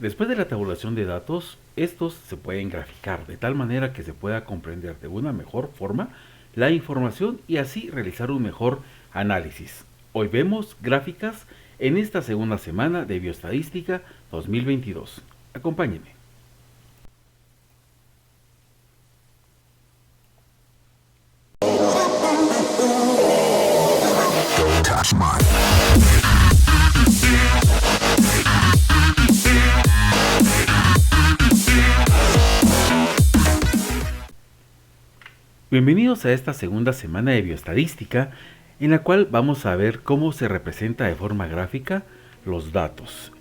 Después de la tabulación de datos, estos se pueden graficar de tal manera que se pueda comprender de una mejor forma la información y así realizar un mejor análisis. Hoy vemos gráficas en esta segunda semana de Bioestadística 2022. Acompáñenme. Bienvenidos a esta segunda semana de Bioestadística, en la cual vamos a ver cómo se representa de forma gráfica los datos.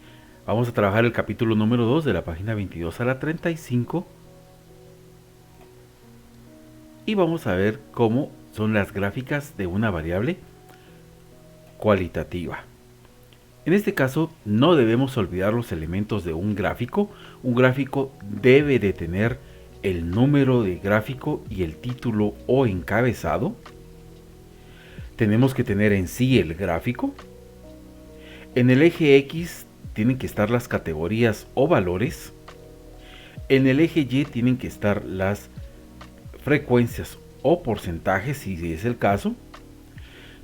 Vamos a trabajar el capítulo número 2 de la página 22 a la 35 y vamos a ver cómo son las gráficas de una variable cualitativa. En este caso no debemos olvidar los elementos de un gráfico. Un gráfico debe de tener el número de gráfico y el título o encabezado. Tenemos que tener en sí el gráfico. En el eje X tienen que estar las categorías o valores. En el eje Y tienen que estar las frecuencias o porcentajes, si es el caso.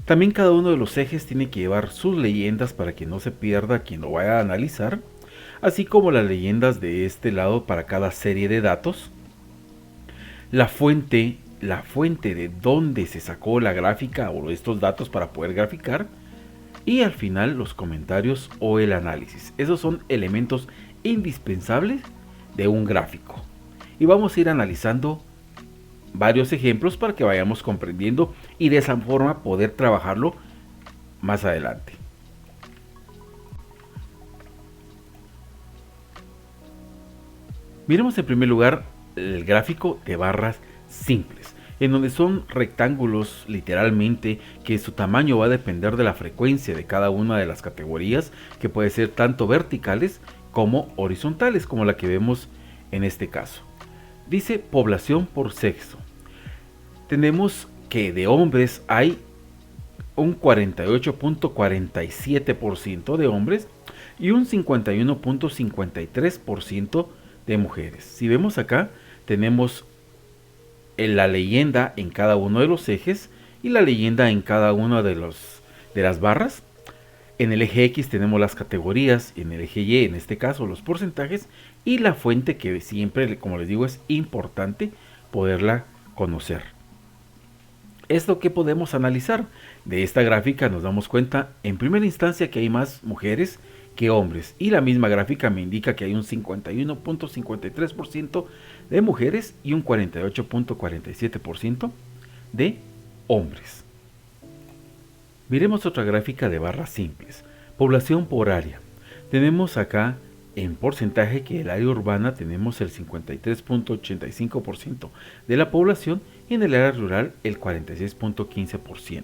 También cada uno de los ejes tiene que llevar sus leyendas para que no se pierda quien lo vaya a analizar, así como las leyendas de este lado para cada serie de datos. La fuente de donde se sacó la gráfica o estos datos para poder graficar, y al final los comentarios o el análisis. Esos son elementos indispensables de un gráfico. Y vamos a ir analizando varios ejemplos para que vayamos comprendiendo y de esa forma poder trabajarlo más adelante. Miremos en primer lugar el gráfico de barras simples, en donde son rectángulos literalmente que su tamaño va a depender de la frecuencia de cada una de las categorías, que puede ser tanto verticales como horizontales, como la que vemos en este caso. Dice población por sexo. Tenemos que de hombres hay un 48.47% de hombres y un 51.53% de mujeres. Si vemos acá, tenemos la leyenda en cada uno de los ejes y la leyenda en cada una de las barras. En el eje X tenemos las categorías, en el eje Y, en este caso, los porcentajes y la fuente, que siempre, como les digo, es importante poderla conocer. Esto que podemos analizar de esta gráfica, nos damos cuenta en primera instancia que hay más mujeres que hombres, y la misma gráfica me indica que hay un 51.53% de mujeres y un 48.47% de hombres. Miremos otra gráfica de barras simples. Población por área. Tenemos acá en porcentaje que el área urbana tenemos el 53.85% de la población y en el área rural el 46.15%.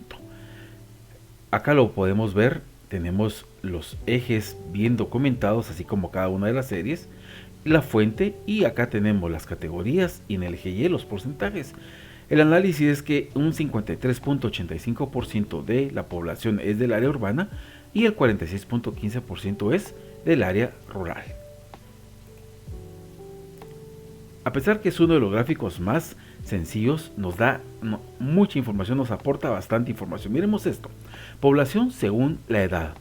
Acá lo podemos ver, tenemos los ejes bien documentados, así como cada una de las series, la fuente, y acá tenemos las categorías y en el eje Y los porcentajes. El análisis es que un 53.85% de la población es del área urbana y el 46.15% es del área rural. A pesar que es uno de los gráficos más sencillos, nos da mucha información, nos aporta bastante información. Miremos esto. Población según la edad.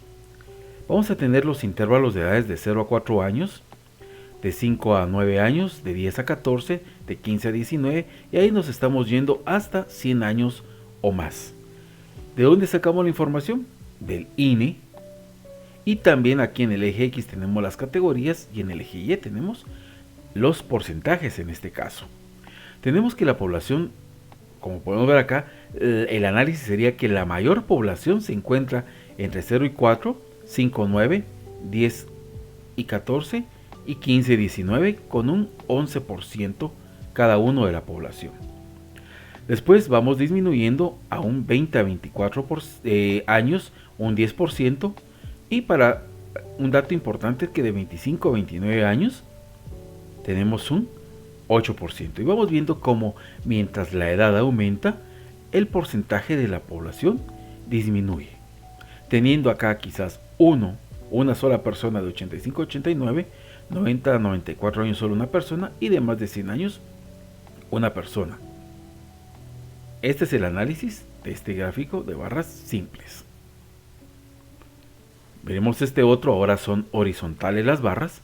Vamos a tener los intervalos de edades de 0 a 4 años, de 5 a 9 años, de 10 a 14, de 15 a 19, y ahí nos estamos yendo hasta 100 años o más. ¿De dónde sacamos la información? Del INE. Y también aquí en el eje X tenemos las categorías y en el eje Y tenemos los porcentajes en este caso. Tenemos que la población, como podemos ver acá, el análisis sería que la mayor población se encuentra entre 0 y 4, 5, 9, 10 y 14 y 15 y 19 con un 11% cada uno de la población. Después vamos disminuyendo a un 20 a 24 años, un 10%, y para un dato importante es que de 25 a 29 años tenemos un 8%. Y vamos viendo cómo mientras la edad aumenta, el porcentaje de la población disminuye. Teniendo acá quizás 1 una sola persona de 85 a 89, 90 a 94 años solo una persona y de más de 100 años una persona. Este es el análisis de este gráfico de barras simples. Veremos este otro, ahora son horizontales las barras.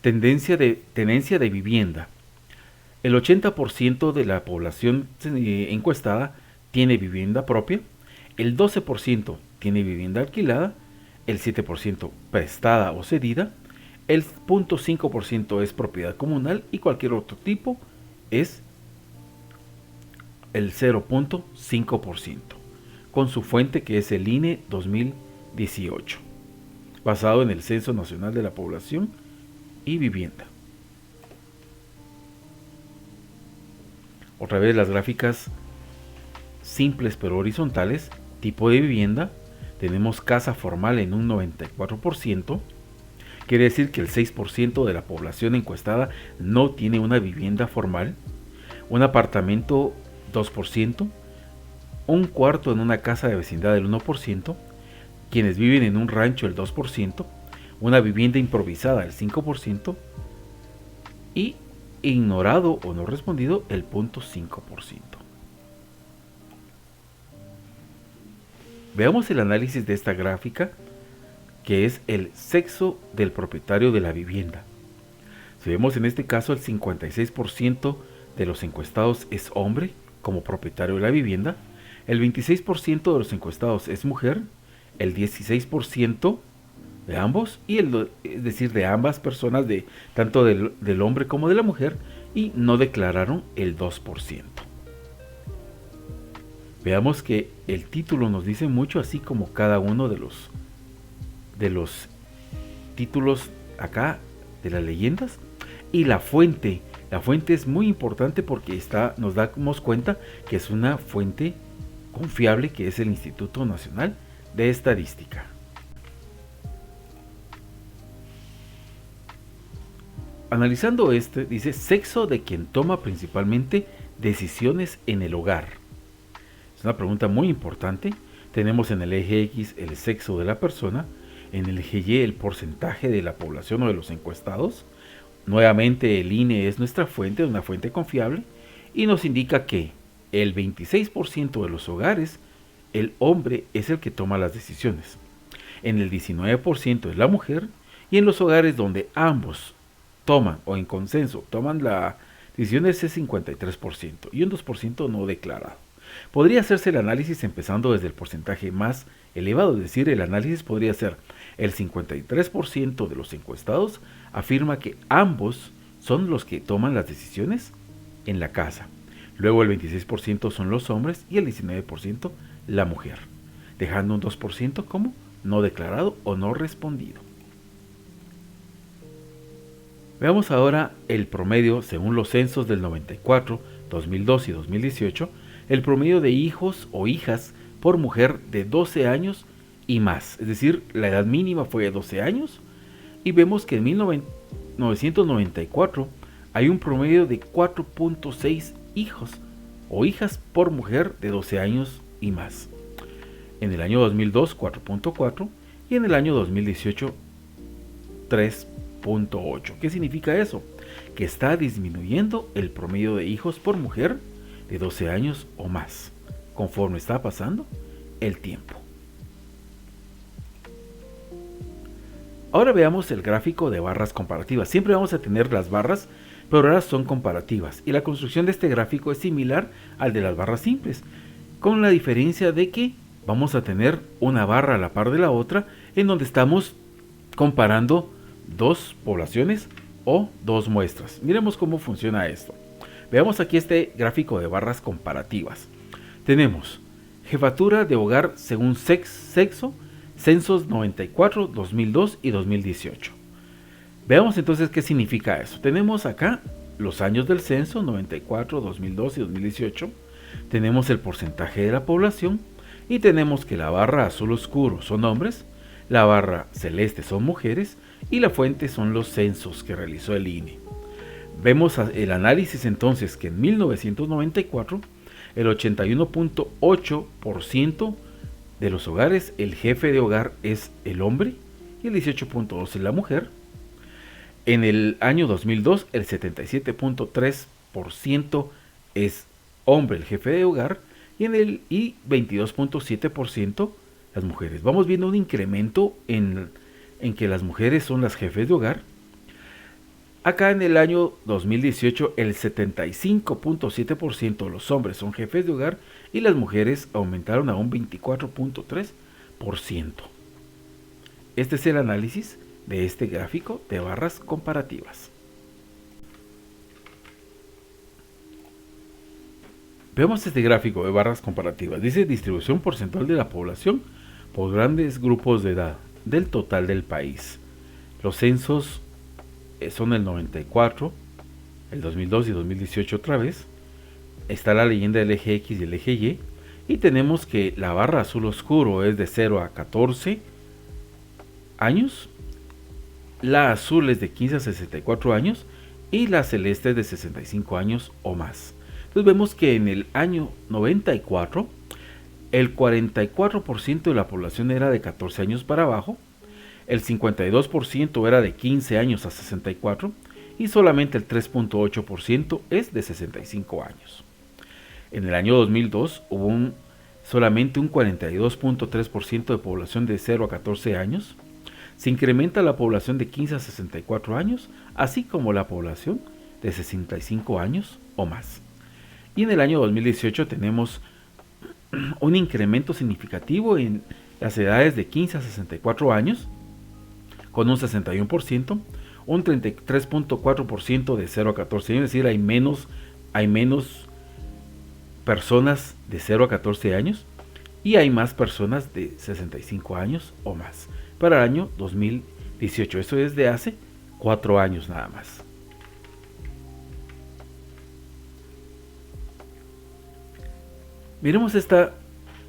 Tenencia de vivienda. El 80% de la población encuestada tiene vivienda propia, el 12% tiene vivienda alquilada, el 7% prestada o cedida, el 0.5% es propiedad comunal y cualquier otro tipo es el 0.5%, con su fuente que es el INE 2018, basado en el Censo Nacional de la Población y Vivienda. Otra vez las gráficas simples pero horizontales. Tipo de vivienda, tenemos casa formal en un 94%, quiere decir que el 6% de la población encuestada no tiene una vivienda formal, un apartamento 2%, un cuarto en una casa de vecindad del 1%, quienes viven en un rancho el 2%, una vivienda improvisada el 5% y ignorado o no respondido el 0.5%. Veamos el análisis de esta gráfica, que es el sexo del propietario de la vivienda. Si vemos en este caso, el 56% de los encuestados es hombre como propietario de la vivienda, el 26% de los encuestados es mujer, el 16% de ambos, es decir, de ambas personas, tanto del hombre como de la mujer, y no declararon el 2%. Veamos que el título nos dice mucho, así como cada uno de los títulos acá de las leyendas. Y la fuente es muy importante porque nos damos cuenta que es una fuente confiable, que es el Instituto Nacional de Estadística. Analizando dice sexo de quien toma principalmente decisiones en el hogar. Es una pregunta muy importante. Tenemos en el eje X el sexo de la persona, en el eje Y el porcentaje de la población o de los encuestados. Nuevamente el INE es nuestra fuente, una fuente confiable, y nos indica que el 26% de los hogares, el hombre es el que toma las decisiones. En el 19% es la mujer, y en los hogares donde ambos toman o en consenso toman las decisiones es 53% y un 2% no declarado. Podría hacerse el análisis empezando desde el porcentaje más elevado, es decir, el análisis podría ser el 53% de los encuestados afirma que ambos son los que toman las decisiones en la casa. Luego el 26% son los hombres y el 19% la mujer, dejando un 2% como no declarado o no respondido. Veamos ahora el promedio según los censos del 94, 2002 y 2018, el promedio de hijos o hijas por mujer de 12 años y más, es decir, la edad mínima fue de 12 años y vemos que en 1994 hay un promedio de 4.6 hijos o hijas por mujer de 12 años y más. En el año 2002 4.4 y en el año 2018 3.8. ¿Qué significa eso? Que está disminuyendo el promedio de hijos por mujer de 12 años o más, conforme está pasando el tiempo. Ahora veamos el gráfico de barras comparativas. Siempre vamos a tener las barras, pero ahora son comparativas. Y la construcción de este gráfico es similar al de las barras simples, con la diferencia de que vamos a tener una barra a la par de la otra, en donde estamos comparando dos poblaciones o dos muestras. Miremos cómo funciona esto. Veamos aquí este gráfico de barras comparativas. Tenemos jefatura de hogar según sexo, censos 94, 2002 y 2018. Veamos entonces qué significa eso. Tenemos acá los años del censo, 94, 2002 y 2018. Tenemos el porcentaje de la población y tenemos que la barra azul oscuro son hombres, la barra celeste son mujeres y la fuente son los censos que realizó el INE. Vemos el análisis entonces que en 1994 el 81.8% de los hogares el jefe de hogar es el hombre y y el 18.2 es la mujer. En el año 2002, el 77.3% es hombre, el jefe de hogar, y 22.7% las mujeres. Vamos viendo un incremento en que las mujeres son las jefes de hogar. Acá en el año 2018 el 75.7% de los hombres son jefes de hogar y las mujeres aumentaron a un 24.3%. Este es el análisis de este gráfico de barras comparativas. Veamos este gráfico de barras comparativas. Dice distribución porcentual de la población por grandes grupos de edad del total del país. Los censos son el 94, el 2002 y 2018 otra vez. Está la leyenda del eje X y el eje Y. Y tenemos que la barra azul oscuro es de 0 a 14 años. La azul es de 15 a 64 años. Y la celeste es de 65 años o más. Entonces vemos que en el año 94, el 44% de la población era de 14 años para abajo. El 52% era de 15 años a 64 y solamente el 3.8% es de 65 años. En el año 2002 hubo solamente un 42.3% de población de 0 a 14 años. Se incrementa la población de 15 a 64 años, así como la población de 65 años o más. Y en el año 2018 tenemos un incremento significativo en las edades de 15 a 64 años, con un 61%, un 33.4% de 0 a 14 años, es decir, hay menos personas de 0 a 14 años y hay más personas de 65 años o más para el año 2018. Esto es de hace 4 años nada más. Miremos esta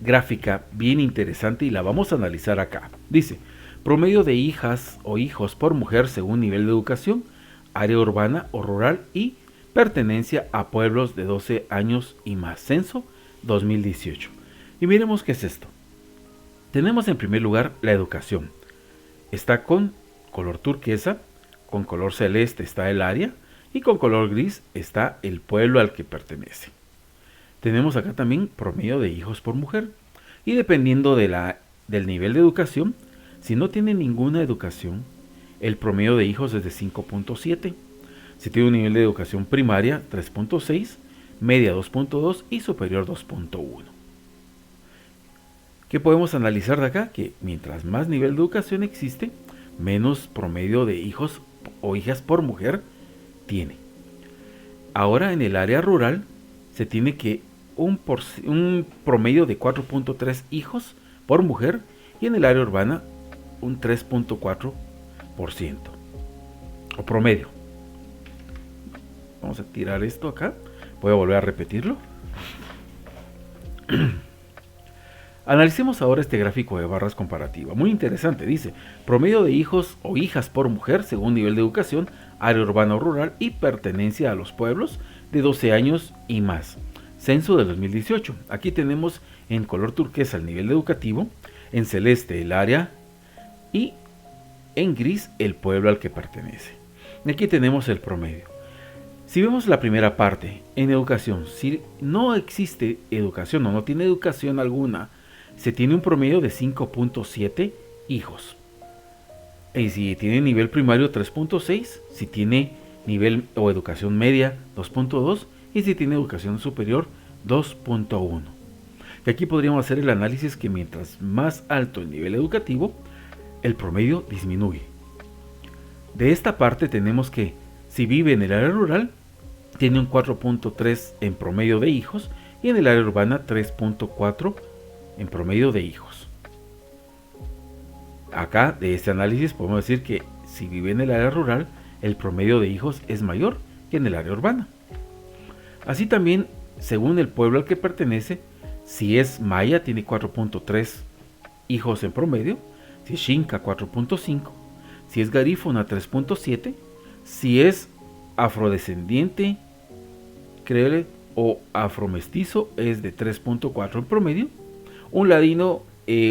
gráfica bien interesante y la vamos a analizar acá. Dice, promedio de hijas o hijos por mujer según nivel de educación, área urbana o rural y pertenencia a pueblos de 12 años y más. Censo 2018. Y miremos qué es esto. Tenemos en primer lugar la educación. Está con color turquesa, con color celeste está el área y con color gris está el pueblo al que pertenece. Tenemos acá también promedio de hijos por mujer y dependiendo del nivel de educación, si no tiene ninguna educación, el promedio de hijos es de 5.7. Si tiene un nivel de educación primaria, 3.6, media 2.2 y superior 2.1. ¿Qué podemos analizar de acá? Que mientras más nivel de educación existe, menos promedio de hijos o hijas por mujer tiene. Ahora en el área rural se tiene que un promedio de 4.3 hijos por mujer y en el área urbana un 3.4% o promedio. Vamos a tirar esto acá. Voy a volver a repetirlo. Analicemos ahora este gráfico de barras comparativa. Muy interesante, dice promedio de hijos o hijas por mujer según nivel de educación, área urbana o rural y pertenencia a los pueblos de 12 años y más. Censo del 2018. Aquí tenemos en color turquesa el nivel educativo, en celeste el área y en gris el pueblo al que pertenece. Aquí tenemos el promedio. Si vemos la primera parte, en educación, si no existe educación o no tiene educación alguna, se tiene un promedio de 5.7 hijos. Y si tiene nivel primario 3.6, si tiene nivel o educación media 2.2 y si tiene educación superior 2.1. Y aquí podríamos hacer el análisis que mientras más alto el nivel educativo, el promedio disminuye. De esta parte tenemos que si vive en el área rural, tiene un 4.3 en promedio de hijos y en el área urbana 3.4 en promedio de hijos. Acá de este análisis podemos decir que si vive en el área rural, el promedio de hijos es mayor que en el área urbana. Así también, según el pueblo al que pertenece, si es maya tiene 4.3 hijos en promedio, si es xinca 4.5, si es garífuna 3.7, si es afrodescendiente, creole o afromestizo es de 3.4 en promedio, un ladino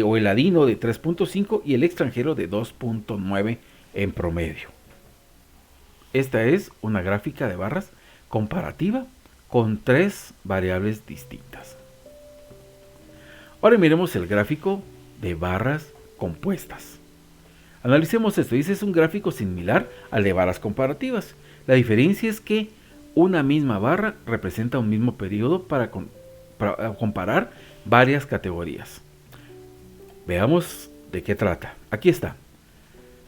o el ladino de 3.5 y el extranjero de 2.9 en promedio. Esta es una gráfica de barras comparativa con 3 variables distintas. Ahora miremos el gráfico de barras compuestas. Analicemos esto. Dice, es un gráfico similar al de barras comparativas. La diferencia es que una misma barra representa un mismo periodo para comparar varias categorías. Veamos de qué trata. Aquí está.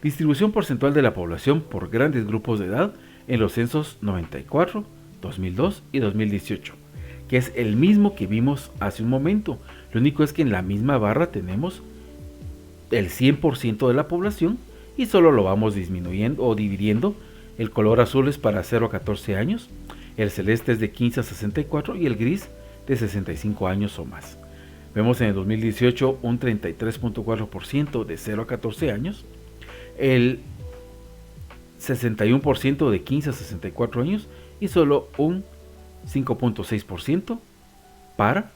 Distribución porcentual de la población por grandes grupos de edad en los censos 94, 2002 y 2018, que es el mismo que vimos hace un momento. Lo único es que en la misma barra tenemos el 100% de la población y solo lo vamos disminuyendo o dividiendo. El color azul es para 0 a 14 años, el celeste es de 15 a 64 y el gris de 65 años o más. Vemos en el 2018 un 33.4% de 0 a 14 años, el 61% de 15 a 64 años y solo un 5.6% para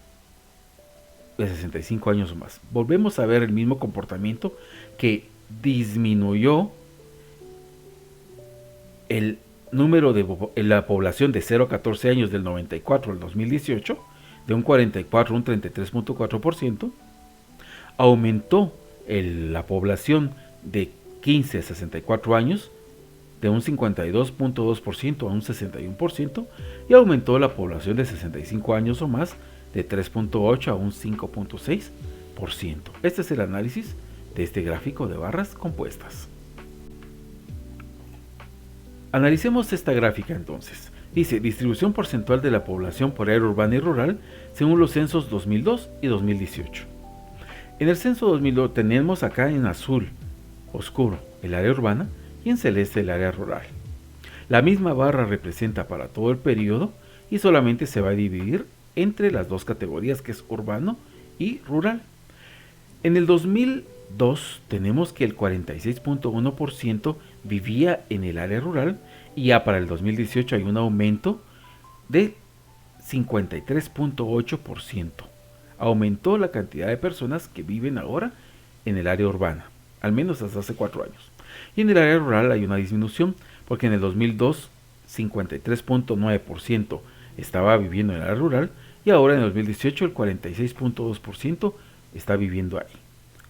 de 65 años o más. Volvemos a ver el mismo comportamiento que disminuyó el número de la población de 0 a 14 años del 94 al 2018 de un 44 a un 33.4%. Aumentó la población de 15 a 64 años de un 52.2% a un 61% y aumentó la población de 65 años o más de 3.8 a un 5.6%. Este es el análisis de este gráfico de barras compuestas. Analicemos esta gráfica entonces. Dice, distribución porcentual de la población por área urbana y rural según los censos 2002 y 2018. En el censo 2002 tenemos acá en azul oscuro el área urbana y en celeste el área rural. La misma barra representa para todo el periodo y solamente se va a dividir entre las dos categorías, que es urbano y rural. En el 2002 tenemos que el 46.1% vivía en el área rural y ya para el 2018 hay un aumento de 53.8%. Aumentó la cantidad de personas que viven ahora en el área urbana, al menos hasta hace 4 años. Y en el área rural hay una disminución, porque en el 2002 53.9% estaba viviendo en el área rural y ahora en el 2018 el 46.2% está viviendo ahí.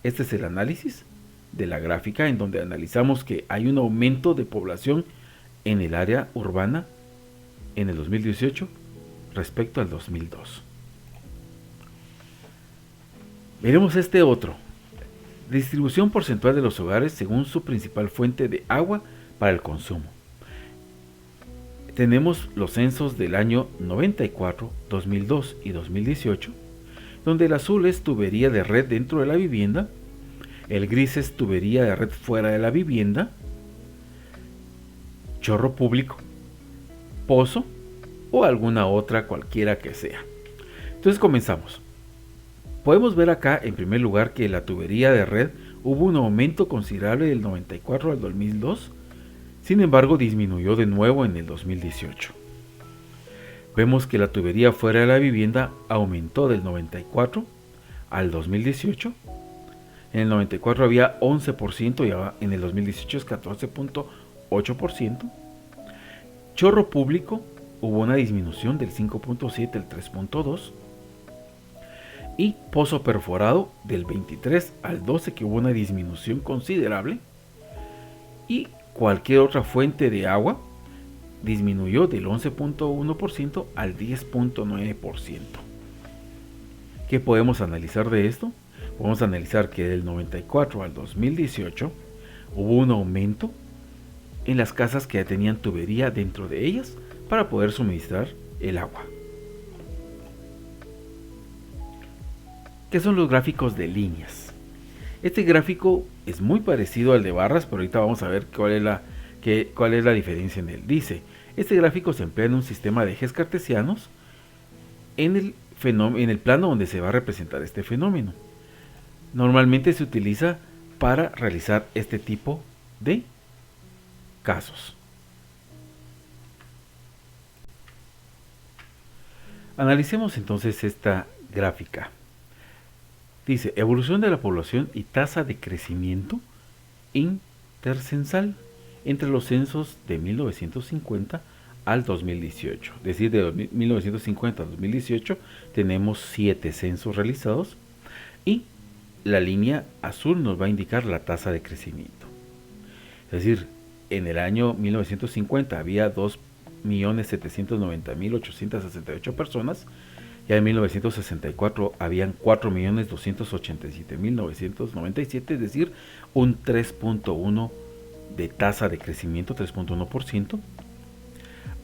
Este es el análisis de la gráfica en donde analizamos que hay un aumento de población en el área urbana en el 2018 respecto al 2002. Veremos este otro. Distribución porcentual de los hogares según su principal fuente de agua para el consumo. Tenemos los censos del año 94, 2002 y 2018, donde el azul es tubería de red dentro de la vivienda, el gris es tubería de red fuera de la vivienda, chorro público, pozo o alguna otra cualquiera que sea. Entonces comenzamos. Podemos ver acá en primer lugar que la tubería de red hubo un aumento considerable del 94 al 2002, sin embargo disminuyó de nuevo en el 2018. Vemos que la tubería fuera de la vivienda aumentó del 94 al 2018. En el 94 había 11% y en el 2018 es 14.8%. Chorro público hubo una disminución del 5.7 al 3.2%. Y pozo perforado del 23 al 12, que hubo una disminución considerable. Y cualquier otra fuente de agua disminuyó del 11.1% al 10.9%. ¿Qué podemos analizar de esto? Podemos analizar que del 94 al 2018 hubo un aumento en las casas que tenían tubería dentro de ellas para poder suministrar el agua. ¿Qué son los gráficos de líneas? Este gráfico es muy parecido al de barras, pero ahorita vamos a ver cuál es la diferencia en él. Dice, este gráfico se emplea en un sistema de ejes cartesianos en el plano donde se va a representar este fenómeno. Normalmente se utiliza para realizar este tipo de casos. Analicemos entonces esta gráfica. Dice, evolución de la población y tasa de crecimiento intercensal entre los censos de 1950 al 2018. Es decir, de 1950 al 2018 tenemos 7 censos realizados y la línea azul nos va a indicar la tasa de crecimiento. Es decir, en el año 1950 había 2.790.868 personas. Ya en 1964 habían 4.287.997, es decir, un 3.1 de tasa de crecimiento, 3.1%.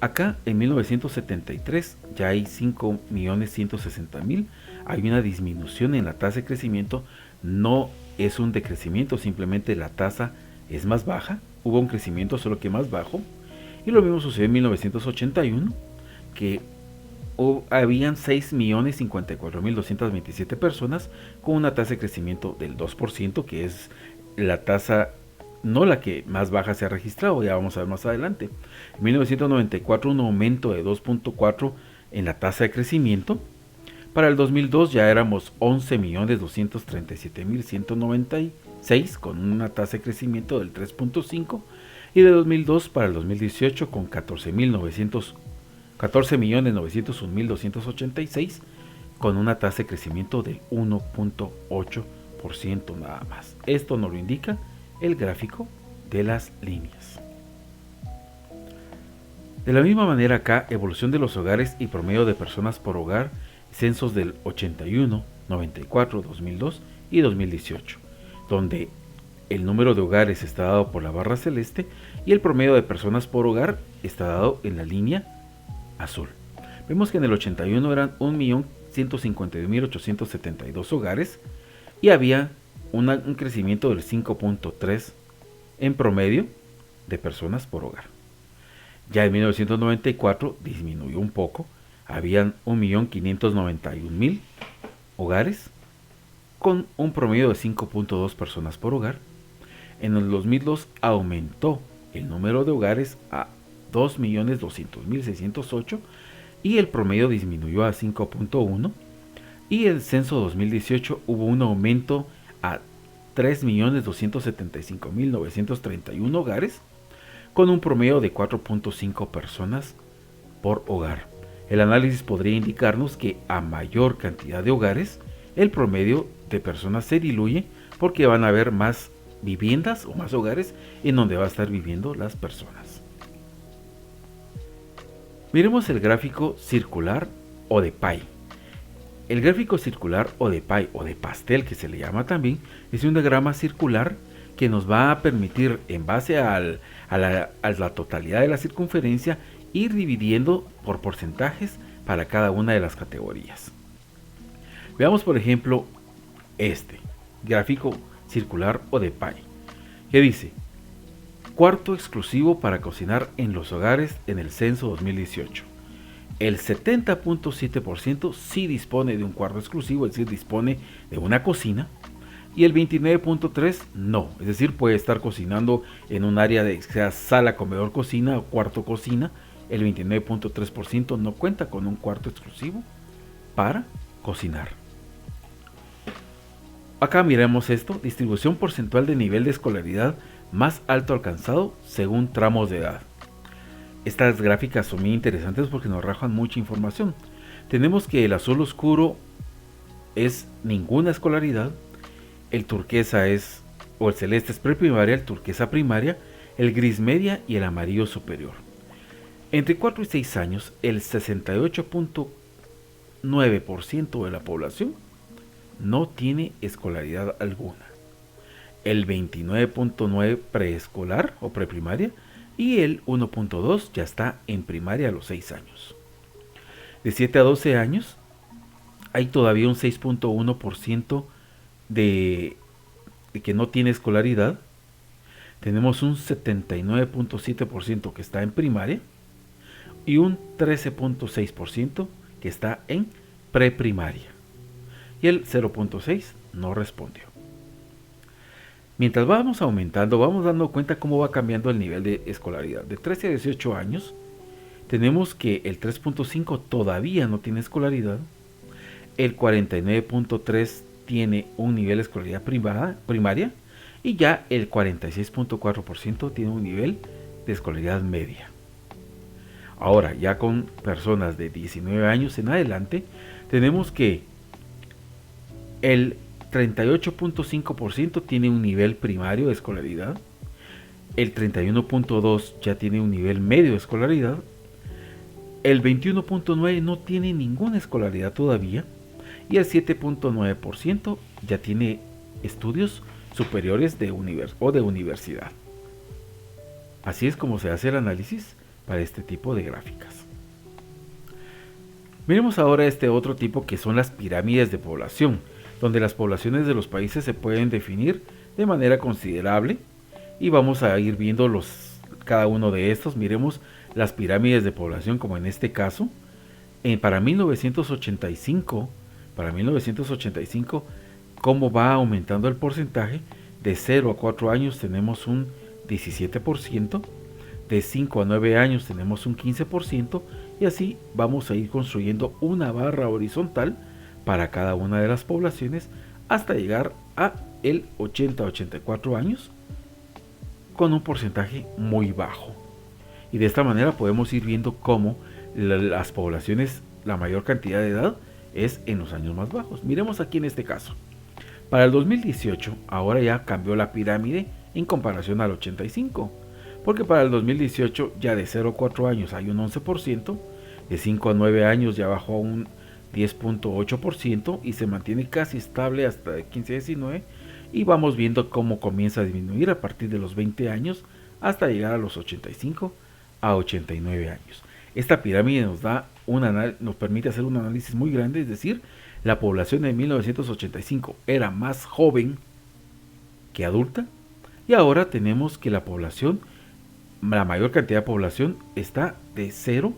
Acá en 1973 ya hay 5.160.000, hay una disminución en la tasa de crecimiento, no es un decrecimiento, simplemente la tasa es más baja, hubo un crecimiento solo que más bajo, y lo mismo sucedió en 1981, que habían 6.054.227 personas con una tasa de crecimiento del 2%, que es la tasa, no la que más baja se ha registrado, ya vamos a ver más adelante. En 1994 un aumento de 2.4 en la tasa de crecimiento. Para el 2002 ya éramos 11.237.196 con una tasa de crecimiento del 3.5, y de 2002 para el 2018 con 14.901.286 con una tasa de crecimiento del 1.8% nada más. Esto nos lo indica el gráfico de las líneas. De la misma manera acá, evolución de los hogares y promedio de personas por hogar, censos del 81, 94, 2002 y 2018, donde el número de hogares está dado por la barra celeste y el promedio de personas por hogar está dado en la línea azul. Vemos que en el 81 eran 1.152.872 hogares y había un crecimiento del 5.3 en promedio de personas por hogar. Ya en 1994 disminuyó un poco, habían 1.591.000 hogares con un promedio de 5.2 personas por hogar. En el 2002 aumentó el número de hogares a 2.200.608 y el promedio disminuyó a 5.1, y el censo 2018 hubo un aumento a 3.275.931 hogares con un promedio de 4.5 personas por hogar. El análisis podría indicarnos que a mayor cantidad de hogares el promedio de personas se diluye porque van a haber más viviendas o más hogares en donde va a estar viviendo las personas. Miremos el gráfico circular o de pie. El gráfico circular o de pie o de pastel, que se le llama también, es un diagrama circular que nos va a permitir, en base a la totalidad de la circunferencia, ir dividiendo por porcentajes para cada una de las categorías. Veamos por ejemplo este gráfico circular o de pie, que dice: cuarto exclusivo para cocinar en los hogares en el censo 2018. El 70.7% sí dispone de un cuarto exclusivo, es decir, dispone de una cocina, y el 29.3% no, es decir, puede estar cocinando en un área de sea sala, comedor, cocina o cuarto cocina. El 29.3% no cuenta con un cuarto exclusivo para cocinar. Acá miremos esto: distribución porcentual de nivel de escolaridad más alto alcanzado según tramos de edad. Estas gráficas son muy interesantes porque nos arrojan mucha información. Tenemos que el azul oscuro es ninguna escolaridad, el turquesa es, o el celeste es preprimaria, el turquesa primaria, el gris media y el amarillo superior. Entre 4 y 6 años, el 68.9% de la población no tiene escolaridad alguna, el 29.9% preescolar o preprimaria, y el 1.2% ya está en primaria a los 6 años. De 7 a 12 años hay todavía un 6.1% de que no tiene escolaridad. Tenemos un 79.7% que está en primaria y un 13.6% que está en preprimaria. Y el 0.6% no respondió. Mientras vamos aumentando, vamos dando cuenta cómo va cambiando el nivel de escolaridad. De 13 a 18 años, tenemos que el 3.5% todavía no tiene escolaridad, el 49.3% tiene un nivel de escolaridad primaria y ya el 46.4% tiene un nivel de escolaridad media. Ahora, ya con personas de 19 años en adelante, tenemos que el 38.5% tiene un nivel primario de escolaridad, el 31.2% ya tiene un nivel medio de escolaridad, el 21.9% no tiene ninguna escolaridad todavía y el 7.9% ya tiene estudios superiores de universidad. Así es como se hace el análisis para este tipo de gráficas. Miremos ahora este otro tipo que son las pirámides de población, donde las poblaciones de los países se pueden definir de manera considerable y vamos a ir viendo cada uno de estos. Miremos las pirámides de población como en este caso. Para 1985, cómo va aumentando el porcentaje. De 0 a 4 años tenemos un 17%, de 5 a 9 años tenemos un 15%, y así vamos a ir construyendo una barra horizontal para cada una de las poblaciones hasta llegar a el 80-84 años con un porcentaje muy bajo. Y de esta manera podemos ir viendo cómo las poblaciones, la mayor cantidad de edad es en los años más bajos. Miremos aquí en este caso. Para el 2018, ahora ya cambió la pirámide en comparación al 85, porque para el 2018 ya de 0 a 4 años hay un 11%, de 5 a 9 años ya bajó a un 10.8% y se mantiene casi estable hasta el 15 a 19, y vamos viendo cómo comienza a disminuir a partir de los 20 años hasta llegar a los 85 a 89 años. Esta pirámide nos permite hacer un análisis muy grande, es decir, la población de 1985 era más joven que adulta, y ahora tenemos que la mayor cantidad de población está de 0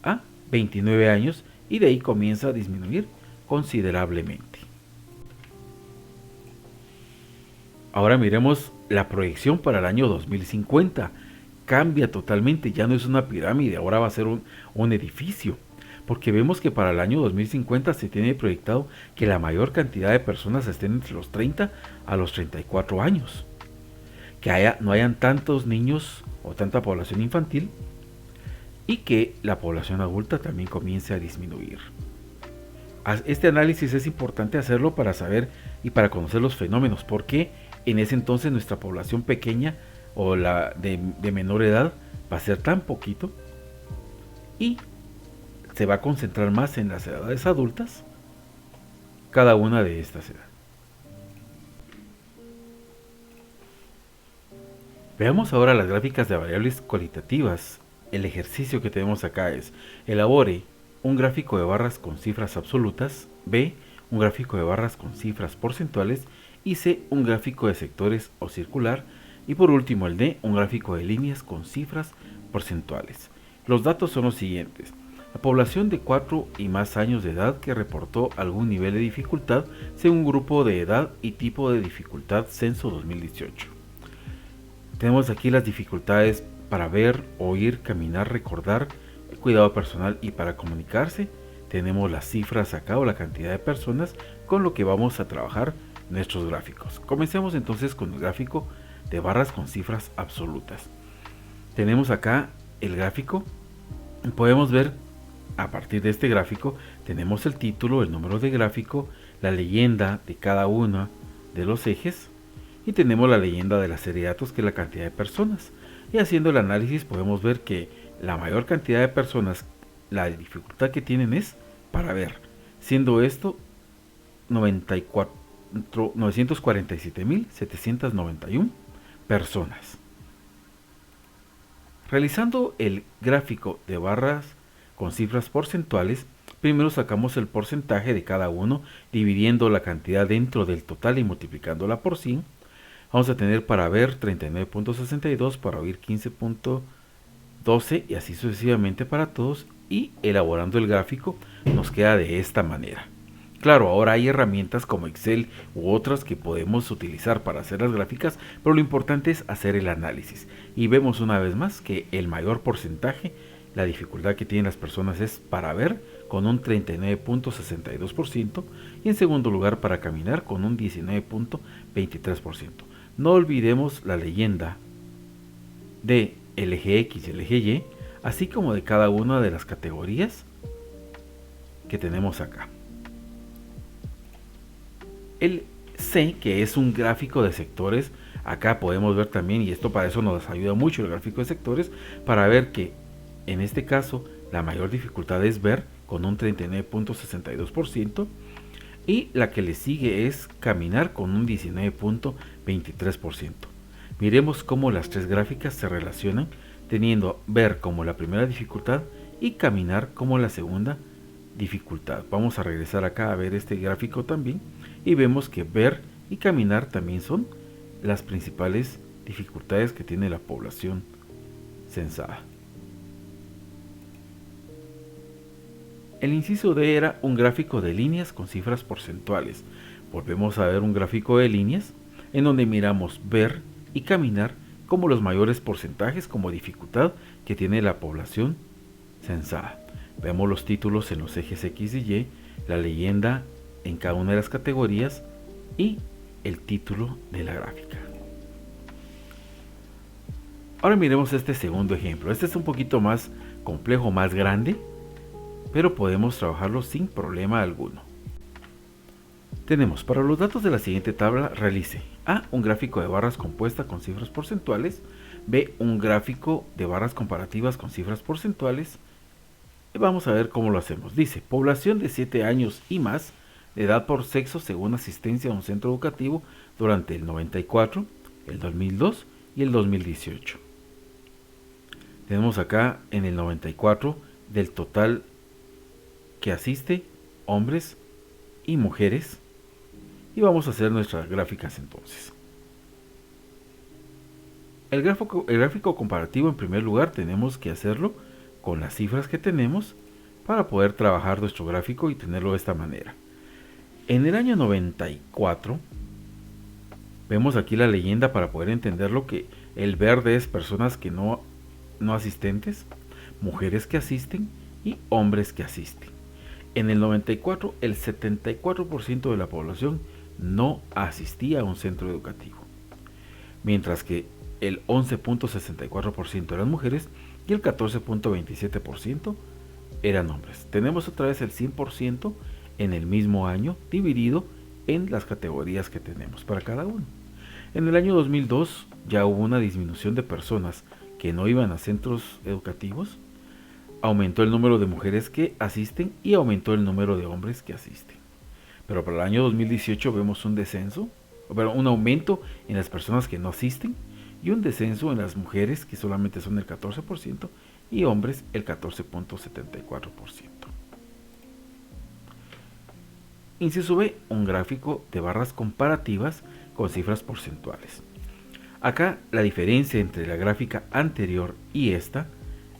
a 29 años, y de ahí comienza a disminuir considerablemente. Ahora miremos la proyección para el año 2050. Cambia totalmente, ya no es una pirámide, ahora va a ser un edificio, porque vemos que para el año 2050 se tiene proyectado que la mayor cantidad de personas estén entre los 30 a los 34 años, que no hayan tantos niños o tanta población infantil, y que la población adulta también comience a disminuir. Este análisis es importante hacerlo para saber y para conocer los fenómenos, porque en ese entonces nuestra población pequeña o la de menor edad va a ser tan poquito y se va a concentrar más en las edades adultas, cada una de estas edades. Veamos ahora las gráficas de variables cualitativas. El ejercicio que tenemos acá es: elabore un gráfico de barras con cifras absolutas, B, un gráfico de barras con cifras porcentuales, y C, un gráfico de sectores o circular, y por último el D, un gráfico de líneas con cifras porcentuales. Los datos son los siguientes: la población de 4 y más años de edad que reportó algún nivel de dificultad según grupo de edad y tipo de dificultad censo 2018. Tenemos aquí las dificultades para ver, oír, caminar, recordar, el cuidado personal y para comunicarse. Tenemos las cifras acá o la cantidad de personas con lo que vamos a trabajar nuestros gráficos. Comencemos entonces con el gráfico de barras con cifras absolutas. Tenemos acá el gráfico. Podemos ver a partir de este gráfico, tenemos el título, el número de gráfico, la leyenda de cada uno de los ejes, y tenemos la leyenda de la serie de datos, que es la cantidad de personas. Y haciendo el análisis podemos ver que la mayor cantidad de personas, la dificultad que tienen es para ver, siendo esto 947.791 personas. Realizando el gráfico de barras con cifras porcentuales, primero sacamos el porcentaje de cada uno, dividiendo la cantidad dentro del total y multiplicándola por 100. Vamos a tener para ver 39.62, para oír 15.12 y así sucesivamente para todos, y elaborando el gráfico nos queda de esta manera. Claro, ahora hay herramientas como Excel u otras que podemos utilizar para hacer las gráficas, pero lo importante es hacer el análisis. Y vemos una vez más que el mayor porcentaje la dificultad que tienen las personas es para ver con un 39.62% y en segundo lugar para caminar con un 19.23%. No olvidemos la leyenda de el eje X y el eje Y, así como de cada una de las categorías que tenemos acá. El C, que es un gráfico de sectores, acá podemos ver también, y esto para eso nos ayuda mucho el gráfico de sectores, para ver que en este caso la mayor dificultad es ver con un 39.62% y la que le sigue es caminar con un 19.23%. Miremos cómo las tres gráficas se relacionan, teniendo ver como la primera dificultad y caminar como la segunda dificultad. Vamos a regresar acá a ver este gráfico también y vemos que ver y caminar también son las principales dificultades que tiene la población censada. El inciso D era un gráfico de líneas con cifras porcentuales. Volvemos a ver un gráfico de líneas en donde miramos ver y caminar como los mayores porcentajes como dificultad que tiene la población censada. Vemos los títulos en los ejes X y Y, la leyenda en cada una de las categorías y el título de la gráfica. Ahora miremos este segundo ejemplo. Este es un poquito más complejo, más grande, pero podemos trabajarlo sin problema alguno. Tenemos para los datos de la siguiente tabla, realice A, un gráfico de barras compuesta con cifras porcentuales, B, un gráfico de barras comparativas con cifras porcentuales, y vamos a ver cómo lo hacemos. Dice, población de 7 años y más, de edad por sexo según asistencia a un centro educativo durante el 94, el 2002 y el 2018. Tenemos acá en el 94 del total que asiste, hombres y mujeres, y vamos a hacer nuestras gráficas entonces. El gráfico comparativo, en primer lugar tenemos que hacerlo con las cifras que tenemos para poder trabajar nuestro gráfico y tenerlo de esta manera. En el año 94 vemos aquí la leyenda para poder entenderlo, que el verde es personas que no asistentes, mujeres que asisten y hombres que asisten. En el 94 el 74% de la población no asistía a un centro educativo, mientras que el 11.64% eran mujeres y el 14.27% eran hombres. Tenemos otra vez el 100% en el mismo año dividido en las categorías que tenemos para cada uno. En el año 2002 ya hubo una disminución de personas que no iban a centros educativos, aumentó el número de mujeres que asisten y aumentó el número de hombres que asisten. Pero para el año 2018 vemos un descenso, un aumento en las personas que no asisten y un descenso en las mujeres, que solamente son el 14%, y hombres el 14.74%. Inciso B, un gráfico de barras comparativas con cifras porcentuales. Acá la diferencia entre la gráfica anterior y esta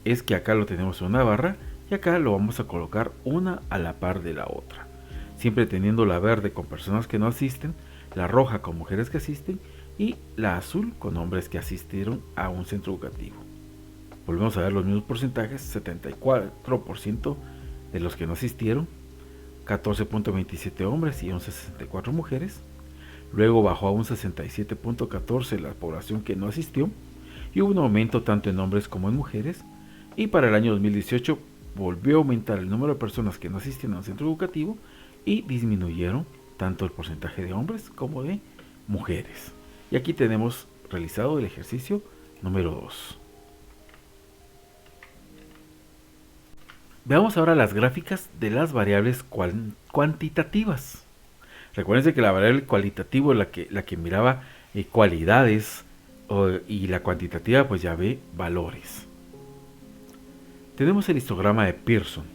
es que acá lo tenemos en una barra y acá lo vamos a colocar una a la par de la otra, siempre teniendo la verde con personas que no asisten, la roja con mujeres que asisten y la azul con hombres que asistieron a un centro educativo. Volvemos a ver los mismos porcentajes, 74% de los que no asistieron, 14.27 hombres y 11.64 mujeres. Luego bajó a un 67.14 la población que no asistió y hubo un aumento tanto en hombres como en mujeres. Y para el año 2018 volvió a aumentar el número de personas que no asistían a un centro educativo y disminuyeron tanto el porcentaje de hombres como de mujeres. Y aquí tenemos realizado el ejercicio número 2. Veamos ahora las gráficas de las variables cuantitativas. Recuerden que la variable cualitativa es la que miraba cualidades y la cuantitativa pues ya ve valores. Tenemos el histograma de Pearson.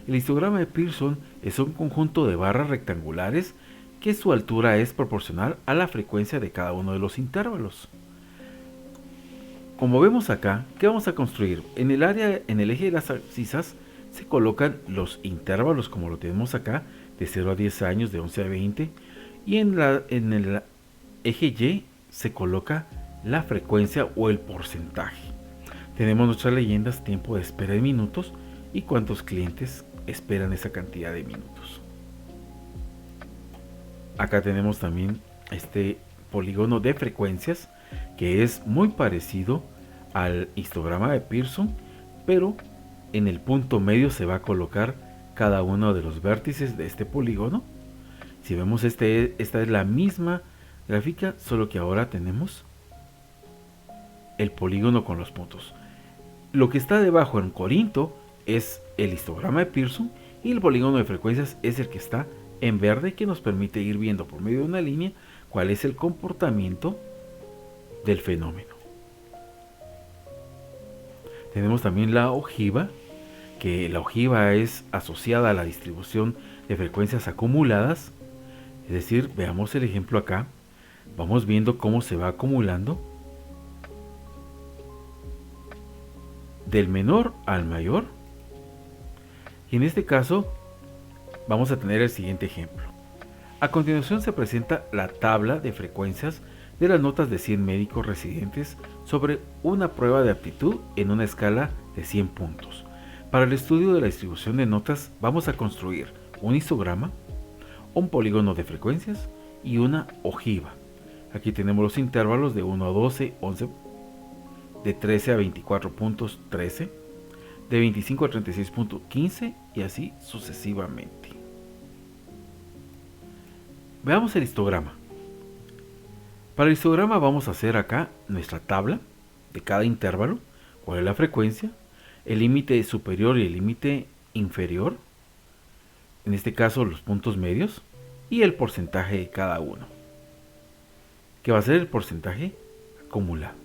El histograma de Pearson es un conjunto de barras rectangulares que su altura es proporcional a la frecuencia de cada uno de los intervalos. Como vemos acá, ¿qué vamos a construir? En el eje de las abscisas se colocan los intervalos como lo tenemos acá, de 0 a 10 años, de 11 a 20, y en el eje Y se coloca la frecuencia o el porcentaje. Tenemos nuestras leyendas, tiempo de espera en minutos y cuántos clientes esperan esa cantidad de minutos. Acá tenemos también este polígono de frecuencias que es muy parecido al histograma de Pearson, pero en el punto medio se va a colocar cada uno de los vértices de este polígono. Si vemos esta es la misma gráfica, solo que ahora tenemos el polígono con los puntos. Lo que está debajo en Corinto es el histograma de Pearson y el polígono de frecuencias es el que está en verde, que nos permite ir viendo por medio de una línea cuál es el comportamiento del fenómeno. Tenemos también la ojiva, que la ojiva es asociada a la distribución de frecuencias acumuladas. Es decir, veamos el ejemplo acá. Vamos viendo cómo se va acumulando del menor al mayor. Y en este caso vamos a tener el siguiente ejemplo. A continuación se presenta la tabla de frecuencias de las notas de 100 médicos residentes sobre una prueba de aptitud en una escala de 100 puntos. Para el estudio de la distribución de notas vamos a construir un histograma, un polígono de frecuencias y una ojiva. Aquí tenemos los intervalos de 1 a 12, 11, de 13 a 24 puntos, 13, de 25 a 36 puntos, 15 y así sucesivamente. Veamos el histograma. Para el histograma vamos a hacer acá nuestra tabla de cada intervalo, cuál es la frecuencia, el límite superior y el límite inferior, en este caso los puntos medios, y el porcentaje de cada uno, que va a ser el porcentaje acumulado.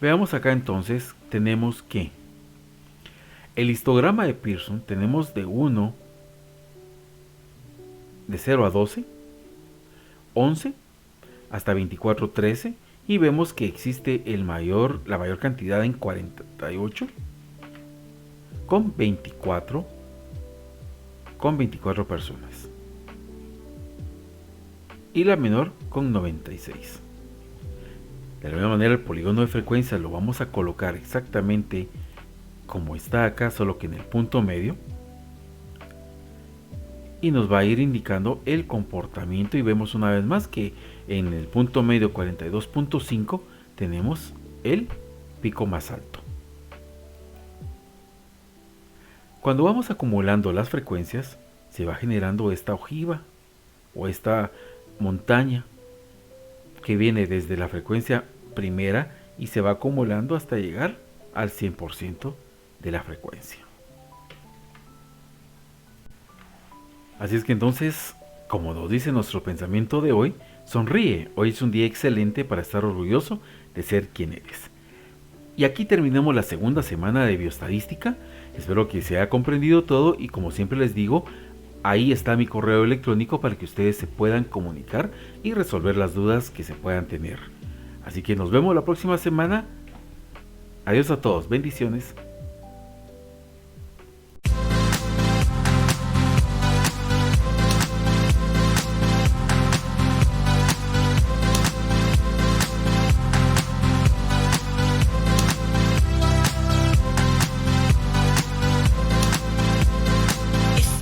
Veamos acá entonces, tenemos que el histograma de Pearson tenemos de 0 a 12, 11 hasta 24, 13, y vemos que existe la mayor cantidad en 48 con 24 personas y la menor con 96. De la misma manera el polígono de frecuencia lo vamos a colocar exactamente como está acá, solo que en el punto medio, y nos va a ir indicando el comportamiento. Y vemos una vez más que en el punto medio 42.5 tenemos el pico más alto. Cuando vamos acumulando las frecuencias se va generando esta ojiva o esta montaña que viene desde la frecuencia primera y se va acumulando hasta llegar al 100% de la frecuencia. Así es que entonces, como nos dice nuestro pensamiento de hoy, sonríe. Hoy es un día excelente para estar orgulloso de ser quien eres. Y aquí terminamos la segunda semana de bioestadística. Espero que se haya comprendido todo y, como siempre les digo, ahí está mi correo electrónico para que ustedes se puedan comunicar y resolver las dudas que se puedan tener. Así que nos vemos la próxima semana. Adiós a todos, bendiciones.